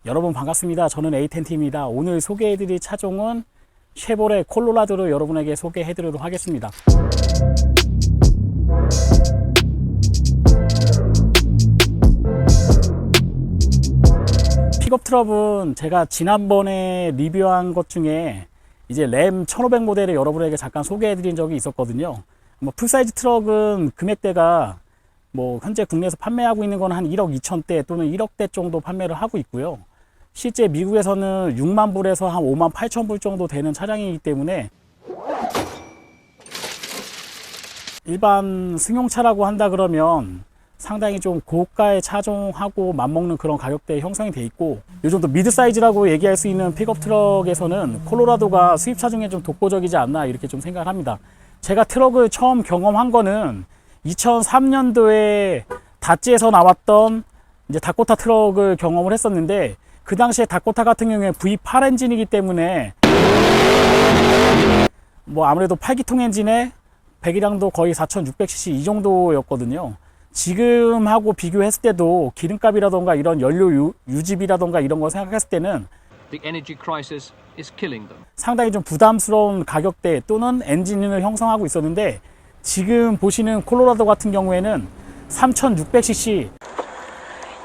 여러분 반갑습니다. 저는 A10T입니다. 오늘 소개해드릴 차종은 쉐보레 콜로라도를 여러분에게 소개해드리도록 하겠습니다. 픽업 트럭은 제가 지난번에 리뷰한 것 중에 이제 램 1500 모델을 여러분에게 잠깐 소개해드린 적이 있었거든요. 풀사이즈 트럭은 금액대가 현재 국내에서 판매하고 있는 건 한 1억 2천대 또는 1억대 정도 판매를 하고 있고요. 실제 미국에서는 6만 불에서 한 5만 8천 불 정도 되는 차량이기 때문에 일반 승용차라고 한다 그러면 상당히 좀 고가의 차종하고 맞먹는 그런 가격대에 형성이 돼 있고, 이 정도 미드 사이즈라고 얘기할 수 있는 픽업 트럭에서는 콜로라도가 수입차 중에 좀 독보적이지 않나 이렇게 좀 생각을 합니다. 제가 트럭을 처음 경험한 거는 2003년도에 다찌에서 나왔던 이제 다코타 트럭을 경험을 했었는데, 그 당시에 다코타 같은 경우에 V8 엔진이기 때문에 아무래도 8기통 엔진에 배기량도 거의 4600cc 이 정도였거든요. 지금하고 비교했을 때도 기름값이라던가 이런 연료 유지비라던가 이런 걸 생각했을 때는 The energy crisis is killing them. 상당히 좀 부담스러운 가격대 또는 엔진을 형성하고 있었는데, 지금 보시는 콜로라도 같은 경우에는 3600cc,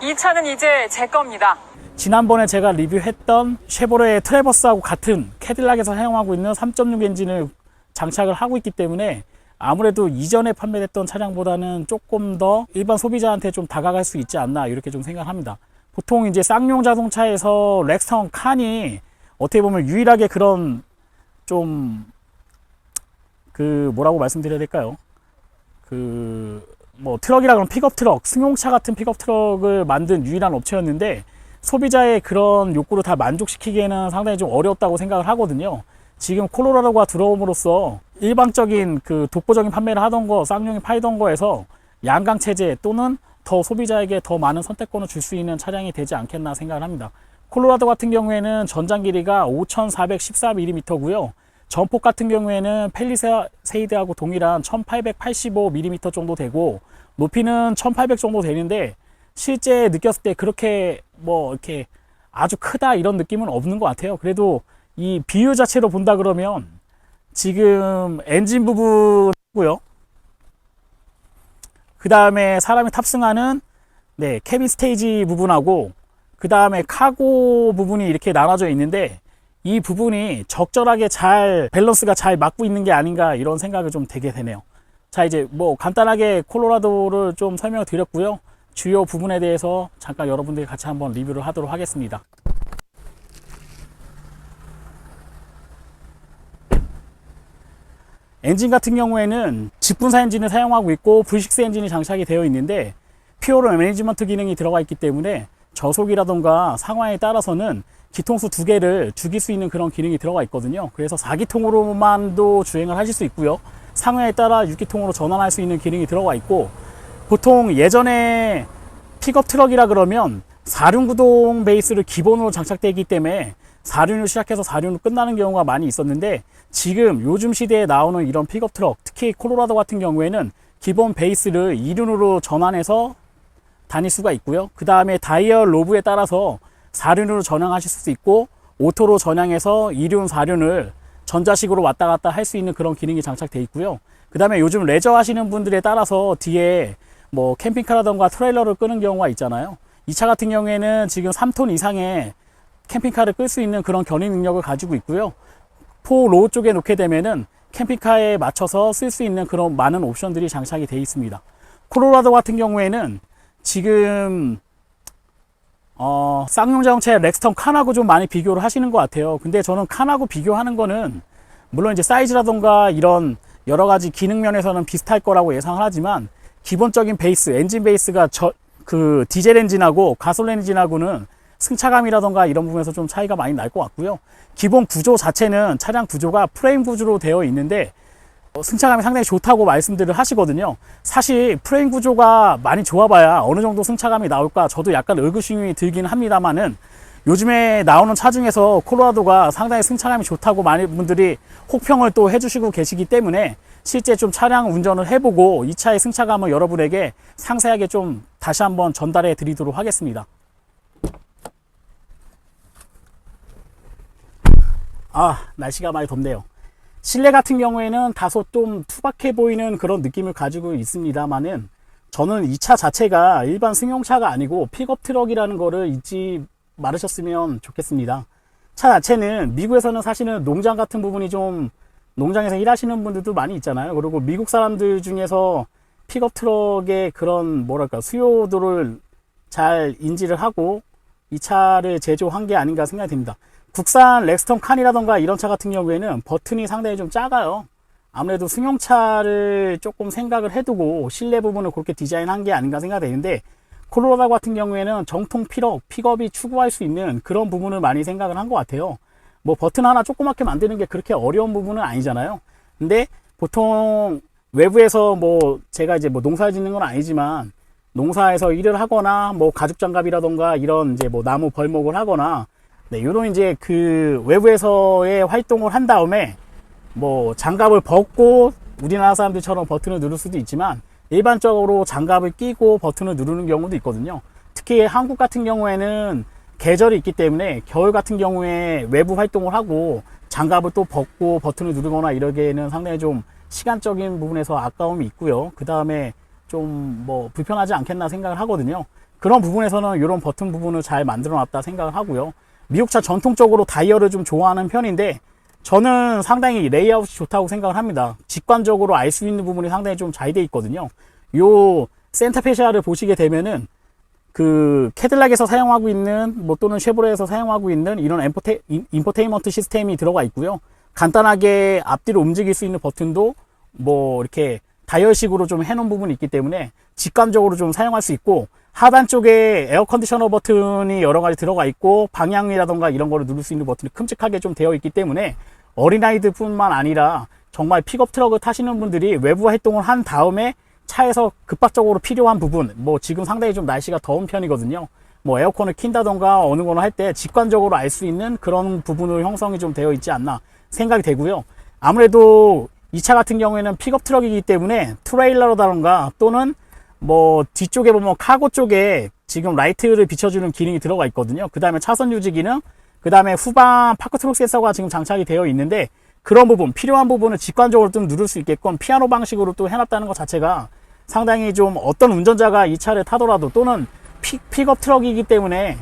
이 차는 이제 제 겁니다. 지난번에 제가 리뷰했던 쉐보레 트래버스하고 같은 캐딜락에서 사용하고 있는 3.6 엔진을 장착을 하고 있기 때문에 아무래도 이전에 판매됐던 차량보다는 조금 더 일반 소비자한테 좀 다가갈 수 있지 않나 이렇게 좀 생각합니다. 보통 이제 쌍용 자동차에서 렉스턴 칸이 어떻게 보면 유일하게 그런 좀 뭐라고 말씀드려야 될까요? 트럭이라 그러면 픽업 트럭, 승용차 같은 픽업 트럭을 만든 유일한 업체였는데, 소비자의 그런 욕구를 다 만족시키기에는 상당히 좀 어려웠다고 생각을 하거든요. 지금 콜로라도가 들어옴으로써 일반적인 독보적인 판매를 하던 거, 쌍용이 팔던 거에서 양강 체제 또는 더 소비자에게 더 많은 선택권을 줄 수 있는 차량이 되지 않겠나 생각을 합니다. 콜로라도 같은 경우에는 전장 길이가 5414mm고요. 전폭 같은 경우에는 펠리세이드하고 동일한 1885mm 정도 되고, 높이는 1800 정도 되는데, 실제 느꼈을 때 그렇게 이렇게 아주 크다 이런 느낌은 없는 것 같아요. 그래도 이 비율 자체로 본다 그러면 지금 엔진 부분이고요. 그 다음에 사람이 탑승하는 캐빈 스테이지 부분하고, 그 다음에 카고 부분이 이렇게 나눠져 있는데, 이 부분이 적절하게 잘 밸런스가 잘 맞고 있는 게 아닌가 이런 생각을 좀 되게 되네요. 자, 이제 간단하게 콜로라도를 좀 설명을 드렸고요. 주요 부분에 대해서 잠깐 여러분들이 같이 한번 리뷰를 하도록 하겠습니다. 엔진 같은 경우에는 직분사 엔진을 사용하고 있고 V6 엔진이 장착이 되어 있는데, 퓨어로 매니지먼트 기능이 들어가 있기 때문에 저속이라던가 상황에 따라서는 기통수 2개를 죽일 수 있는 그런 기능이 들어가 있거든요. 그래서 4기통으로만도 주행을 하실 수 있고요. 상황에 따라 6기통으로 전환할 수 있는 기능이 들어가 있고, 보통 예전에 픽업 트럭이라 그러면 4륜 구동 베이스를 기본으로 장착되기 때문에 4륜을 시작해서 4륜으로 끝나는 경우가 많이 있었는데, 지금 요즘 시대에 나오는 이런 픽업 트럭, 특히 콜로라도 같은 경우에는 기본 베이스를 2륜으로 전환해서 다닐 수가 있고요. 그 다음에 다이얼 로브에 따라서 4륜으로 전향하실 수 있고, 오토로 전향해서 2륜, 4륜을 전자식으로 왔다 갔다 할 수 있는 그런 기능이 장착되어 있고요. 그 다음에 요즘 레저 하시는 분들에 따라서 뒤에 캠핑카라던가 트레일러를 끄는 경우가 있잖아요. 이 차 같은 경우에는 지금 3톤 이상의 캠핑카를 끌 수 있는 그런 견인 능력을 가지고 있고요. 포로우 쪽에 놓게 되면은 캠핑카에 맞춰서 쓸 수 있는 그런 많은 옵션들이 장착이 되어 있습니다. 콜로라도 같은 경우에는 지금 쌍용 자동차의 렉스턴 칸하고 좀 많이 비교를 하시는 것 같아요. 근데 저는 칸하고 비교하는 거는 물론 이제 사이즈라던가 이런 여러 가지 기능 면에서는 비슷할 거라고 예상을 하지만, 기본적인 베이스, 엔진 베이스가 디젤 엔진하고 가솔린 엔진하고는 승차감이라던가 이런 부분에서 좀 차이가 많이 날 것 같고요. 기본 구조 자체는 차량 구조가 프레임 구조로 되어 있는데, 승차감이 상당히 좋다고 말씀들을 하시거든요. 사실 프레임 구조가 많이 좋아봐야 어느 정도 승차감이 나올까 저도 약간 의구심이 들긴 합니다만은, 요즘에 나오는 차 중에서 콜로라도가 상당히 승차감이 좋다고 많은 분들이 혹평을 또 해주시고 계시기 때문에, 실제 좀 차량 운전을 해보고 이 차의 승차감을 여러분에게 상세하게 좀 다시 한번 전달해 드리도록 하겠습니다. 날씨가 많이 덥네요. 실내 같은 경우에는 다소 좀 투박해 보이는 그런 느낌을 가지고 있습니다만은, 저는 이 차 자체가 일반 승용차가 아니고 픽업 트럭이라는 거를 잊지 말으셨으면 좋겠습니다. 차 자체는 미국에서는 사실은 농장 같은 부분이 좀, 농장에서 일하시는 분들도 많이 있잖아요. 그리고 미국 사람들 중에서 픽업 트럭의 그런 뭐랄까 수요도를 잘 인지를 하고 이 차를 제조한 게 아닌가 생각이 듭니다. 국산 렉스턴 칸이라던가 이런 차 같은 경우에는 버튼이 상당히 좀 작아요. 아무래도 승용차를 조금 생각을 해두고 실내 부분을 그렇게 디자인한 게 아닌가 생각이 되는데, 콜로라도 같은 경우에는 정통 픽업이 추구할 수 있는 그런 부분을 많이 생각을 한 것 같아요. 뭐 버튼 하나 조그맣게 만드는 게 그렇게 어려운 부분은 아니잖아요. 근데 보통 외부에서 뭐 제가 이제 뭐 농사를 짓는 건 아니지만 농사에서 일을 하거나 뭐 가죽 장갑이라던가 이런 이제 뭐 나무 벌목을 하거나, 네, 요런 이제 그 외부에서의 활동을 한 다음에 뭐 장갑을 벗고 우리나라 사람들처럼 버튼을 누를 수도 있지만 일반적으로 장갑을 끼고 버튼을 누르는 경우도 있거든요. 특히 한국 같은 경우에는 계절이 있기 때문에 겨울 같은 경우에 외부 활동을 하고 장갑을 또 벗고 버튼을 누르거나 이러기에는 상당히 좀 시간적인 부분에서 아까움이 있고요. 그 다음에 좀 뭐 불편하지 않겠나 생각을 하거든요. 그런 부분에서는 이런 버튼 부분을 잘 만들어 놨다 생각을 하고요. 미국차 전통적으로 다이얼을 좀 좋아하는 편인데, 저는 상당히 레이아웃이 좋다고 생각을 합니다. 직관적으로 알 수 있는 부분이 상당히 좀 잘 돼 있거든요. 요 센터페시아를 보시게 되면은 그 캐딜락에서 사용하고 있는 뭐 또는 쉐보레에서 사용하고 있는 이런 인포테인먼트 시스템이 들어가 있고요. 간단하게 앞뒤로 움직일 수 있는 버튼도 뭐 이렇게 다이얼식으로 좀 해놓은 부분이 있기 때문에 직관적으로 좀 사용할 수 있고, 하단 쪽에 에어 컨디셔너 버튼이 여러 가지 들어가 있고 방향이라던가 이런 거를 누를 수 있는 버튼이 큼직하게 좀 되어 있기 때문에 어린아이들 뿐만 아니라 정말 픽업 트럭을 타시는 분들이 외부 활동을 한 다음에 차에서 급박적으로 필요한 부분, 뭐 지금 상당히 좀 날씨가 더운 편이거든요. 뭐 에어컨을 킨다던가 어느 거는 할 때 직관적으로 알 수 있는 그런 부분으로 형성이 좀 되어 있지 않나 생각이 되고요. 아무래도 이 차 같은 경우에는 픽업 트럭이기 때문에 트레일러라던가 또는 뭐 뒤쪽에 보면 카고 쪽에 지금 라이트를 비춰주는 기능이 들어가 있거든요. 그 다음에 차선 유지 기능, 그 다음에 후방 파크 트럭 센서가 지금 장착이 되어 있는데, 그런 부분, 필요한 부분을 직관적으로 좀 누를 수 있게끔 피아노 방식으로 또 해놨다는 것 자체가 상당히 좀 어떤 운전자가 이 차를 타더라도, 또는 픽업 트럭이기 때문에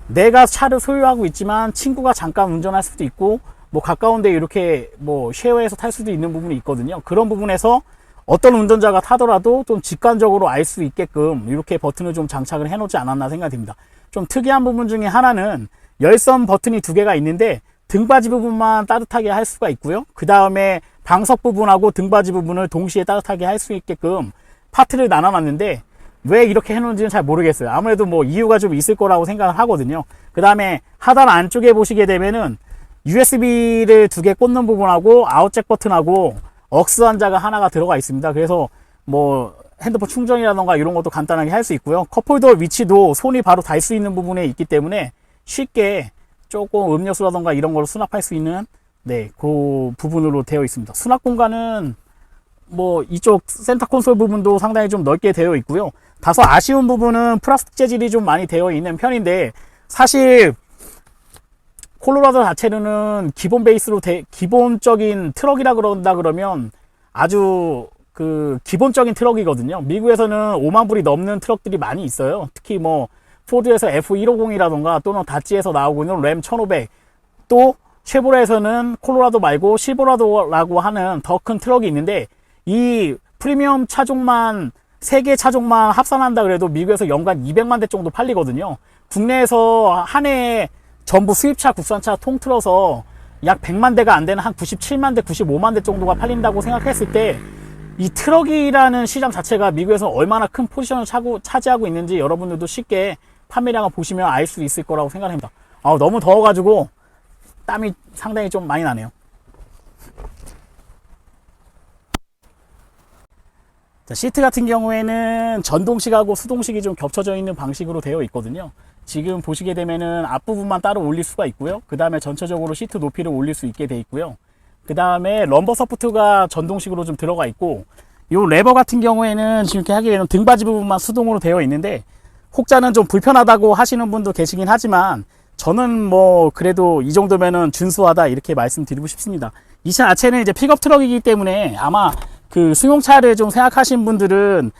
내가 차를 소유하고 있지만 친구가 잠깐 운전할 수도 있고 뭐 가까운데 이렇게 뭐 쉐어해서 탈 수도 있는 부분이 있거든요. 그런 부분에서 어떤 운전자가 타더라도 좀 직관적으로 알 수 있게끔 이렇게 버튼을 좀 장착을 해 놓지 않았나 생각이 듭니다. 좀 특이한 부분 중에 하나는 열선 버튼이 두 개가 있는데 등받이 부분만 따뜻하게 할 수가 있고요. 그 다음에 방석 부분하고 등받이 부분을 동시에 따뜻하게 할 수 있게끔 파트를 나눠 놨는데, 왜 이렇게 해놓은지는 잘 모르겠어요. 아무래도 뭐 이유가 좀 있을 거라고 생각을 하거든요. 그 다음에 하단 안쪽에 보시게 되면은 USB를 두 개 꽂는 부분하고 아웃잭 버튼하고 억스 환자가 하나가 들어가 있습니다. 그래서 뭐 핸드폰 충전이라던가 이런 것도 간단하게 할 수 있고요. 컵홀더 위치도 손이 바로 닿을 수 있는 부분에 있기 때문에 쉽게 조금 음료수라던가 이런 걸 수납할 수 있는, 네, 그 부분으로 되어 있습니다. 수납 공간은 뭐 이쪽 센터 콘솔 부분도 상당히 좀 넓게 되어 있고요. 다소 아쉬운 부분은 플라스틱 재질이 좀 많이 되어 있는 편인데, 사실 콜로라도 자체는 기본 베이스로 기본적인 트럭이라 그런다 그러면 아주 그 기본적인 트럭이거든요. 미국에서는 5만 불이 넘는 트럭들이 많이 있어요. 특히 뭐 포드에서 F150이라던가 또는 다찌에서 나오고 있는 램 1500, 또 쉐보레에서는 콜로라도 말고 실버라도라고 하는 더 큰 트럭이 있는데, 이 프리미엄 차종만 3개 차종만 합산한다 그래도 미국에서 연간 200만 대 정도 팔리거든요. 국내에서 한 해에 전부 수입차 국산차 통틀어서 약 100만 대가 안 되는 한 97만 대 95만 대 정도가 팔린다고 생각했을 때, 이 트럭이라는 시장 자체가 미국에서 얼마나 큰 포지션을 차지하고 있는지 여러분들도 쉽게 판매량을 보시면 알 수 있을 거라고 생각합니다. 너무 더워가지고 땀이 상당히 좀 많이 나네요. 자, 시트 같은 경우에는 전동식하고 수동식이 좀 겹쳐져 있는 방식으로 되어 있거든요. 지금 보시게 되면은 앞부분만 따로 올릴 수가 있고요. 그 다음에 전체적으로 시트 높이를 올릴 수 있게 되어 있고요. 그 다음에 럼버 서포트가 전동식으로 좀 들어가 있고, 요 레버 같은 경우에는 지금 이렇게 하게 되면 등받이 부분만 수동으로 되어 있는데, 혹자는 좀 불편하다고 하시는 분도 계시긴 하지만 저는 뭐 그래도 이 정도면은 준수하다 이렇게 말씀드리고 싶습니다. 이 차 자체는 이제 픽업 트럭이기 때문에 아마 그 승용차를 좀 생각하시는 분들은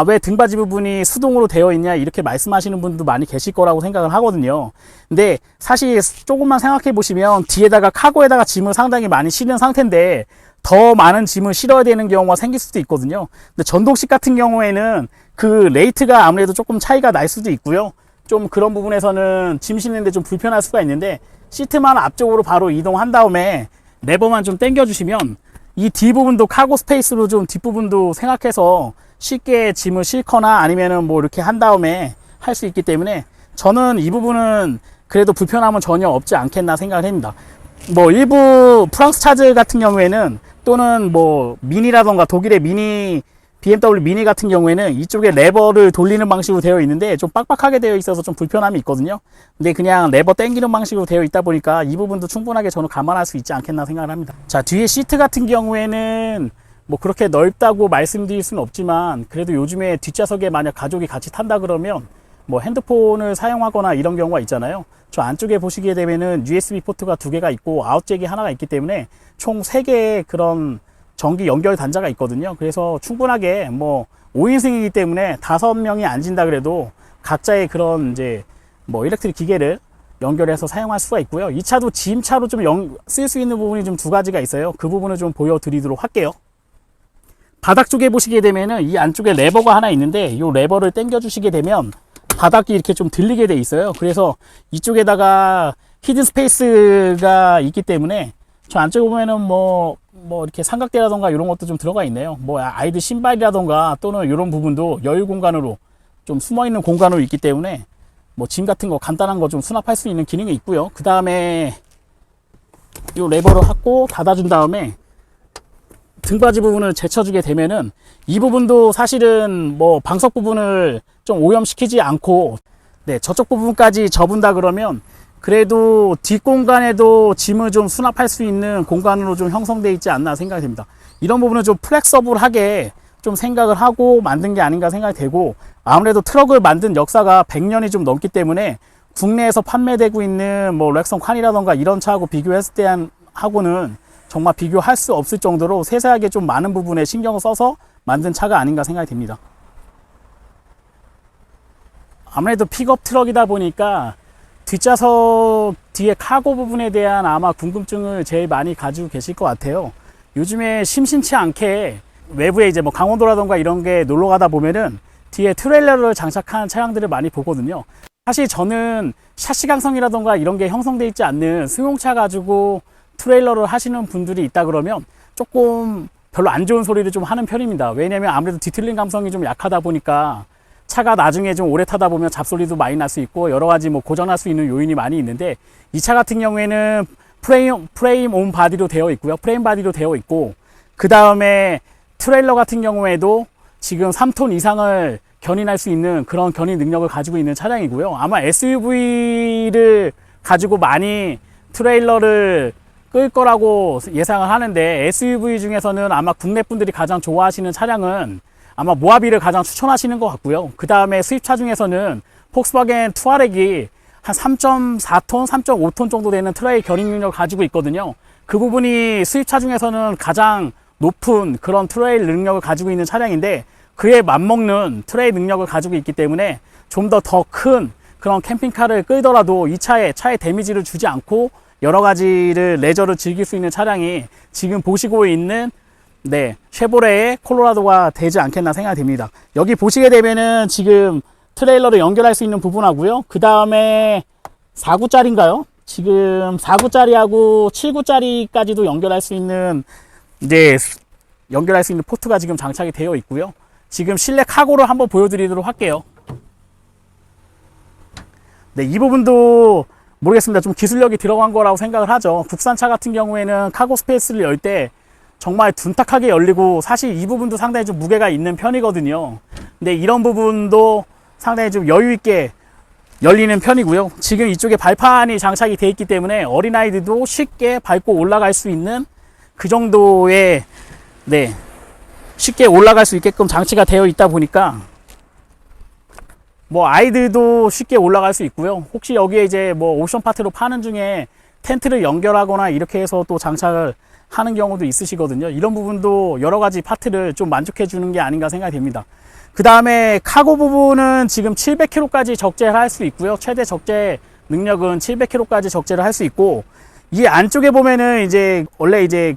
왜 등받이 부분이 수동으로 되어 있냐 이렇게 말씀하시는 분도 많이 계실 거라고 생각을 하거든요. 근데 사실 조금만 생각해 보시면 뒤에다가 카고에다가 짐을 상당히 많이 실은 상태인데 더 많은 짐을 실어야 되는 경우가 생길 수도 있거든요. 근데 전동식 같은 경우에는 그 레이트가 아무래도 조금 차이가 날 수도 있고요. 좀 그런 부분에서는 짐 실는데 좀 불편할 수가 있는데 시트만 앞쪽으로 바로 이동한 다음에 레버만 좀 당겨 주시면 이 뒷부분도 카고 스페이스로 좀 뒷부분도 생각해서 쉽게 짐을 싣거나 아니면은 뭐 이렇게 한 다음에 할 수 있기 때문에 저는 이 부분은 그래도 불편함은 전혀 없지 않겠나 생각을 합니다. 뭐 일부 프랑스 차들 같은 경우에는 또는 뭐 미니라던가 독일의 미니 BMW 미니 같은 경우에는 이쪽에 레버를 돌리는 방식으로 되어 있는데 좀 빡빡하게 되어 있어서 좀 불편함이 있거든요. 근데 그냥 레버 당기는 방식으로 되어 있다 보니까 이 부분도 충분하게 저는 감안할 수 있지 않겠나 생각을 합니다. 자, 뒤에 시트 같은 경우에는 뭐 그렇게 넓다고 말씀드릴 수는 없지만 그래도 요즘에 뒷좌석에 만약 가족이 같이 탄다 그러면 뭐 핸드폰을 사용하거나 이런 경우가 있잖아요. 저 안쪽에 보시게 되면은 USB 포트가 2개가 있고 아웃잭이 하나가 있기 때문에 총 3개의 그런 전기 연결 단자가 있거든요. 그래서 충분하게 뭐 5인승이기 때문에 5명이 앉은다 그래도 각자의 그런 이제 뭐 일렉트릭 기계를 연결해서 사용할 수가 있고요. 이 차도 짐차로 좀 쓸 수 있는 부분이 좀 2가지가 있어요. 그 부분을 좀 보여드리도록 할게요. 바닥 쪽에 보시게 되면은 이 안쪽에 레버가 하나 있는데 이 레버를 당겨 주시게 되면 바닥이 이렇게 좀 들리게 돼 있어요. 그래서 이쪽에다가 히든 스페이스가 있기 때문에 저 안쪽에 보면은 뭐 이렇게 삼각대라던가 이런 것도 좀 들어가 있네요. 뭐 아이들 신발이라던가 또는 이런 부분도 여유 공간으로 좀 숨어 있는 공간으로 있기 때문에 뭐 짐 같은 거 간단한 거 좀 수납할 수 있는 기능이 있고요. 그 다음에 이 레버를 하고 닫아준 다음에 등받이 부분을 제쳐주게 되면은 이 부분도 사실은 뭐 방석 부분을 좀 오염시키지 않고 저쪽 부분까지 접은다 그러면 그래도 뒷공간에도 짐을 좀 수납할 수 있는 공간으로 좀 형성되어 있지 않나 생각이 됩니다. 이런 부분은 좀 플렉서블하게 좀 생각을 하고 만든 게 아닌가 생각이 되고 아무래도 트럭을 만든 역사가 100년이 좀 넘기 때문에 국내에서 판매되고 있는 뭐 렉선 칸이라던가 이런 차하고 비교했을 때 하고는 정말 비교할 수 없을 정도로 세세하게 좀 많은 부분에 신경을 써서 만든 차가 아닌가 생각이 됩니다. 아무래도 픽업 트럭이다 보니까 뒷좌석 뒤에 카고 부분에 대한 아마 궁금증을 제일 많이 가지고 계실 것 같아요. 요즘에 심심치 않게 외부에 이제 뭐 강원도라던가 이런 게 놀러 가다 보면은 뒤에 트레일러를 장착한 차량들을 많이 보거든요. 사실 저는 샤시 강성이라던가 이런 게 형성되어 있지 않는 승용차 가지고 트레일러를 하시는 분들이 있다 그러면 조금 별로 안 좋은 소리를 좀 하는 편입니다. 왜냐면 아무래도 디테일링 감성이 좀 약하다 보니까 차가 나중에 좀 오래 타다 보면 잡소리도 많이 날 수 있고 여러 가지 뭐 고장날 수 있는 요인이 많이 있는데 이 차 같은 경우에는 프레임 온 바디로 되어 있고요. 프레임 바디로 되어 있고 그 다음에 트레일러 같은 경우에도 지금 3톤 이상을 견인할 수 있는 그런 견인 능력을 가지고 있는 차량이고요. 아마 SUV를 가지고 많이 트레일러를 끌 거라고 예상을 하는데 SUV 중에서는 아마 국내 분들이 가장 좋아하시는 차량은 아마 모하비를 가장 추천하시는 것 같고요. 그 다음에 수입차 중에서는 폭스바겐 투아렉이 한 3.4톤, 3.5톤 정도 되는 트레일 견인 능력을 가지고 있거든요. 그 부분이 수입차 중에서는 가장 높은 그런 트레일 능력을 가지고 있는 차량인데 그에 맞먹는 트레일 능력을 가지고 있기 때문에 좀 더 큰 그런 캠핑카를 끌더라도 이 차에 데미지를 주지 않고 여러 가지를 레저를 즐길 수 있는 차량이 지금 보시고 있는 쉐보레의 콜로라도가 되지 않겠나 생각이 됩니다. 여기 보시게 되면은 지금 트레일러를 연결할 수 있는 부분하고요. 그 다음에 4구짜리인가요? 지금 4구짜리하고 7구짜리까지도 연결할 수 있는 포트가 지금 장착이 되어 있고요. 지금 실내 카고를 한번 보여드리도록 할게요. 이 부분도 모르겠습니다. 좀 기술력이 들어간 거라고 생각을 하죠. 국산차 같은 경우에는 카고 스페이스를 열 때 정말 둔탁하게 열리고 사실 이 부분도 상당히 좀 무게가 있는 편이거든요. 근데 이런 부분도 상당히 좀 여유 있게 열리는 편이고요. 지금 이쪽에 발판이 장착이 되어 있기 때문에 어린아이들도 쉽게 밟고 올라갈 수 있는 그 정도의 쉽게 올라갈 수 있게끔 장치가 되어 있다 보니까 뭐 아이들도 쉽게 올라갈 수 있고요. 혹시 여기에 이제 뭐 옵션 파트로 파는 중에 텐트를 연결하거나 이렇게 해서 또 장착을 하는 경우도 있으시거든요. 이런 부분도 여러 가지 파트를 좀 만족해 주는 게 아닌가 생각이 됩니다. 그 다음에 카고 부분은 지금 700kg까지 적재를 할 수 있고요. 최대 적재 능력은 700kg까지 적재를 할 수 있고, 이 안쪽에 보면은 이제 원래 이제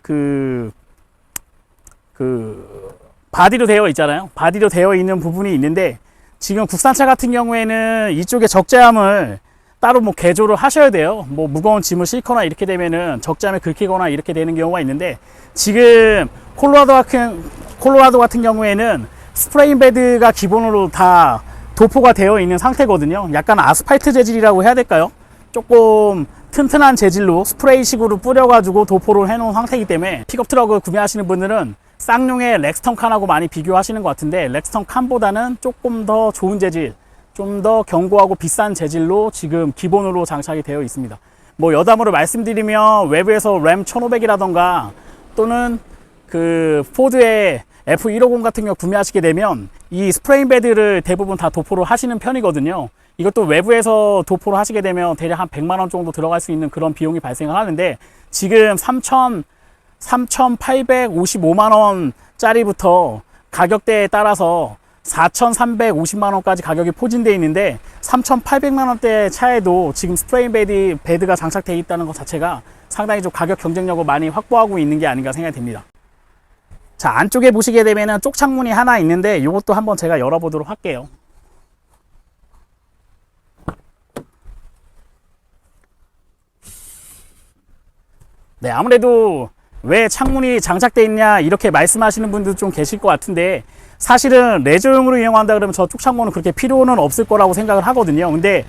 바디로 되어 있잖아요. 바디로 되어 있는 부분이 있는데, 지금 국산차 같은 경우에는 이쪽에 적재함을 따로 뭐 개조를 하셔야 돼요. 뭐 무거운 짐을 싣거나 이렇게 되면은 적재함에 긁히거나 이렇게 되는 경우가 있는데, 지금 콜로라도 같은 경우에는 스프레인 베드가 기본으로 다 도포가 되어 있는 상태거든요. 약간 아스팔트 재질이라고 해야 될까요? 조금 튼튼한 재질로 스프레이식으로 뿌려가지고 도포를 해놓은 상태이기 때문에, 픽업 트럭을 구매하시는 분들은 쌍용의 렉스턴 칸하고 많이 비교하시는 것 같은데, 렉스턴 칸보다는 조금 더 좋은 재질, 좀 더 견고하고 비싼 재질로 지금 기본으로 장착이 되어 있습니다. 뭐 여담으로 말씀드리면, 외부에서 램 1500이라던가 또는 그 포드의 F150 같은 경우 구매하시게 되면 이 스프레인 베드를 대부분 다 도포를 하시는 편이거든요. 이것도 외부에서 도포를 하시게 되면 대략 한 100만 원 정도 들어갈 수 있는 그런 비용이 발생을 하는데, 지금 3,855만 원짜리부터 가격대에 따라서 4,350만 원까지 가격이 포진되어 있는데, 3,800만 원대 차에도 지금 스프레인 베드가 장착되어 있다는 것 자체가 상당히 좀 가격 경쟁력을 많이 확보하고 있는 게 아닌가 생각이 됩니다. 자, 안쪽에 보시게 되면은 쪽 창문이 하나 있는데, 이것도 한번 제가 열어보도록 할게요. 네, 아무래도 왜 창문이 장착되어 있냐 이렇게 말씀하시는 분들 좀 계실 것 같은데, 사실은 레저용으로 이용한다 그러면 저쪽 창문은 그렇게 필요는 없을 거라고 생각을 하거든요. 근데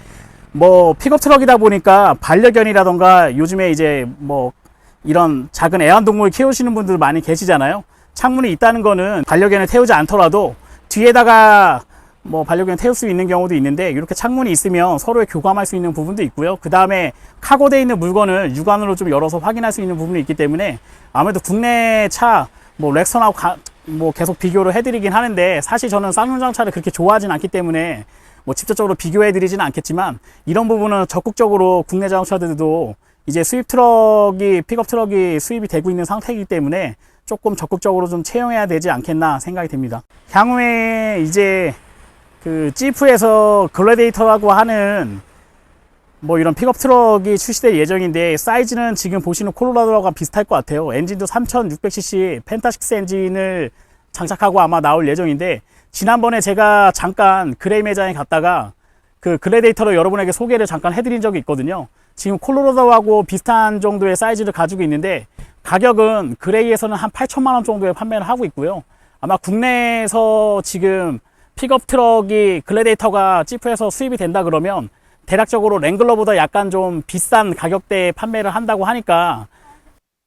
뭐 픽업 트럭이다 보니까 반려견이라던가 요즘에 이제 뭐 이런 작은 애완동물 키우시는 분들 많이 계시잖아요. 창문이 있다는 거는 반려견을 태우지 않더라도 뒤에다가 뭐 반려견 태울 수 있는 경우도 있는데, 이렇게 창문이 있으면 서로의 교감할 수 있는 부분도 있고요. 그 다음에 카고되어 있는 물건을 육안으로 좀 열어서 확인할 수 있는 부분이 있기 때문에, 아무래도 국내 차 뭐 렉선하고 뭐 계속 비교를 해드리긴 하는데, 사실 저는 쌍용장차를 그렇게 좋아하진 않기 때문에 뭐 직접적으로 비교해드리지는 않겠지만, 이런 부분은 적극적으로 국내 자동차들도 이제 픽업 트럭이 수입이 되고 있는 상태이기 때문에 조금 적극적으로 좀 채용해야 되지 않겠나 생각이 됩니다. 향후에 이제 그 지프에서 글래디에이터라고 하는 뭐 이런 픽업 트럭이 출시될 예정인데, 사이즈는 지금 보시는 콜로라도와 비슷할 것 같아요. 엔진도 3600cc 펜타6 엔진을 장착하고 아마 나올 예정인데, 지난번에 제가 잠깐 그레이 매장에 갔다가 그 글래디에이터로 여러분에게 소개를 잠깐 해드린 적이 있거든요. 지금 콜로라도하고 비슷한 정도의 사이즈를 가지고 있는데, 가격은 그레이에서는 한 8천만 원 정도에 판매를 하고 있고요. 아마 국내에서 지금 픽업 트럭이 글래디에이터가 지프에서 수입이 된다 그러면 대략적으로 랭글러보다 약간 좀 비싼 가격대에 판매를 한다고 하니까,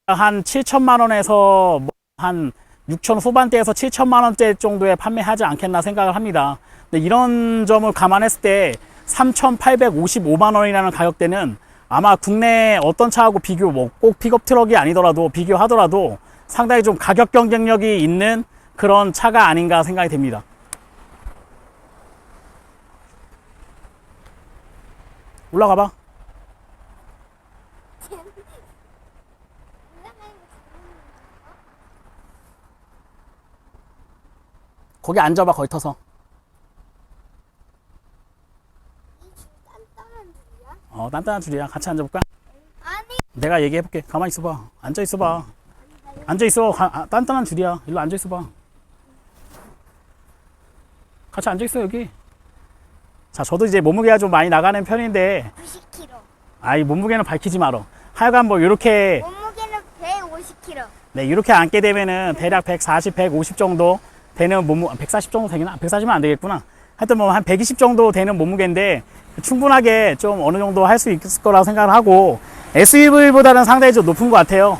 한 7천만 원에서 한 6천 후반대에서 7천만 원대 정도에 판매하지 않겠나 생각을 합니다. 근데 이런 점을 감안했을 때 3,855만 원이라는 가격대는 아마 국내 어떤 차하고 비교, 뭐 꼭 픽업 트럭이 아니더라도 비교하더라도 상당히 좀 가격 경쟁력이 있는 그런 차가 아닌가 생각이 됩니다. 올라가 봐. 거기 앉아봐, 거기 터서. 단단한 줄이야. 같이 앉아볼까? 아니. 내가 얘기해볼게. 가만히 있어봐. 앉아있어봐. 앉아있어. 단단한 줄이야. 일로 앉아있어봐. 같이 앉아있어, 여기. 자, 저도 이제 몸무게가 좀 많이 나가는 편인데, 90kg. 아이, 몸무게는 밝히지 말어. 하여간 뭐, 요렇게, 몸무게는 150kg. 네, 이렇게 앉게 되면은 대략 140, 150 정도 되는 140 정도 되겠나? 140은 안 되겠구나. 하여튼 뭐, 한 120 정도 되는 몸무게인데, 충분하게 좀 어느 정도 할 수 있을 거라고 생각을 하고, SUV보다는 상당히 좀 높은 것 같아요.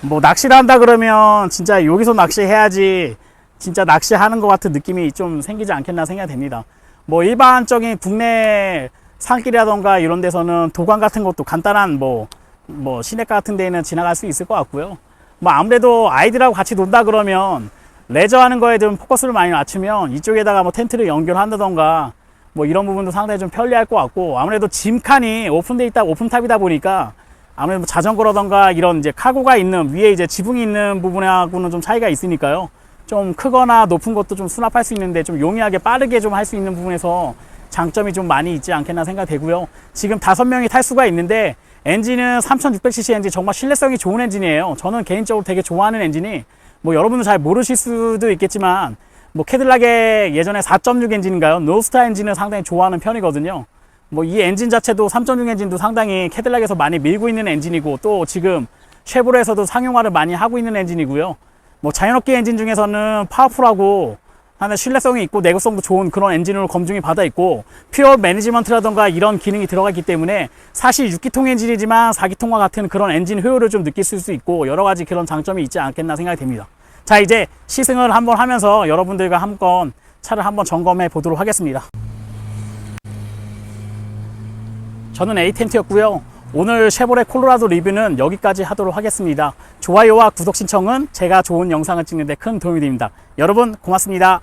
뭐, 낚시를 한다 그러면 진짜 여기서 낚시해야지 진짜 낚시하는 것 같은 느낌이 좀 생기지 않겠나 생각이 됩니다. 뭐, 일반적인 국내 산길이라던가 이런 데서는 도관 같은 것도 간단한 뭐 시내가 같은 데는 지나갈 수 있을 것 같고요. 뭐, 아무래도 아이들하고 같이 논다 그러면 레저 하는 거에 좀 포커스를 많이 맞추면 이쪽에다가 뭐 텐트를 연결한다던가 뭐 이런 부분도 상당히 좀 편리할 것 같고, 아무래도 짐칸이 오픈탑이다 보니까 아무래도 자전거라던가 이런 이제 카고가 있는 위에 이제 지붕이 있는 부분하고는 좀 차이가 있으니까요. 좀 크거나 높은 것도 좀 수납할 수 있는데 좀 용이하게 빠르게 좀 할 수 있는 부분에서 장점이 좀 많이 있지 않겠나 생각되고요. 지금 5명이 탈 수가 있는데 엔진은 3600cc 엔진, 정말 신뢰성이 좋은 엔진이에요. 저는 개인적으로 되게 좋아하는 엔진이, 뭐 여러분들 잘 모르실 수도 있겠지만 뭐 캐딜락의 예전에 4.6 엔진인가요? 노스타 엔진을 상당히 좋아하는 편이거든요. 뭐 이 엔진 자체도 3.6 엔진도 상당히 캐딜락에서 많이 밀고 있는 엔진이고, 또 지금 쉐보레에서도 상용화를 많이 하고 있는 엔진이고요. 뭐 자연업계 엔진 중에서는 파워풀하고 하나 신뢰성이 있고 내구성도 좋은 그런 엔진으로 검증이 받아 있고, 퓨어 매니지먼트라던가 이런 기능이 들어가 있기 때문에 사실 6기통 엔진이지만 4기통과 같은 그런 엔진 효율을 좀 느낄 수 있고 여러 가지 그런 장점이 있지 않겠나 생각이 됩니다. 자, 이제 시승을 한번 하면서 여러분들과 한번 차를 한번 점검해 보도록 하겠습니다. 저는 에이텐트였고요. 오늘 쉐보레 콜로라도 리뷰는 여기까지 하도록 하겠습니다. 좋아요와 구독 신청은 제가 좋은 영상을 찍는 데 큰 도움이 됩니다. 여러분 고맙습니다.